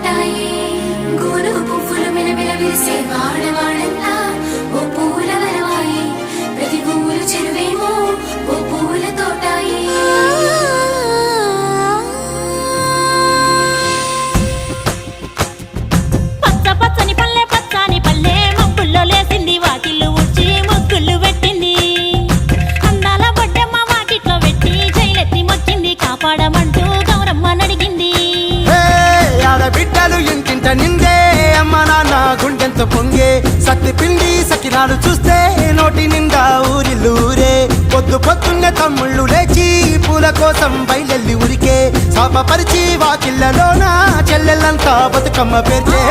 తోటాయి గోను పువ్వులు మిలమిల విరిసే వాడవాడంతా ఓ పూల వరవాయి ప్రతి పువ్వులు చెరువేమో ఓ పూల తోటాయి పచ్చ పచ్చని పల్లె పచ్చని పల్లె మబ్బుల్లో లేసింది వాకిళ్ళు ఊడ్చి ముగ్గులు పెట్టింది అందాల బొడ్డమ్మ వాకిట్లో పెట్టి జైలెత్తి మొక్కింది కాపాడమంటూ గౌరమ్మ నడిగింది ఆడబిడ్డలు ఇంటింట నిందే అమ్మ నాన్న గుండెంతో పొంగే సత్తి పిండి సకినాలు చూస్తే నోటి నిండా ఊరిల్లూరే పొద్దు పొద్దున్నే తమ్ముళ్ళు లేచి పూల కోసం బయలెల్లి ఉరికే శాపపరిచి వాకిళ్ళలోన చెల్లెళ్ళంతా బతుకమ్మ పేర్చే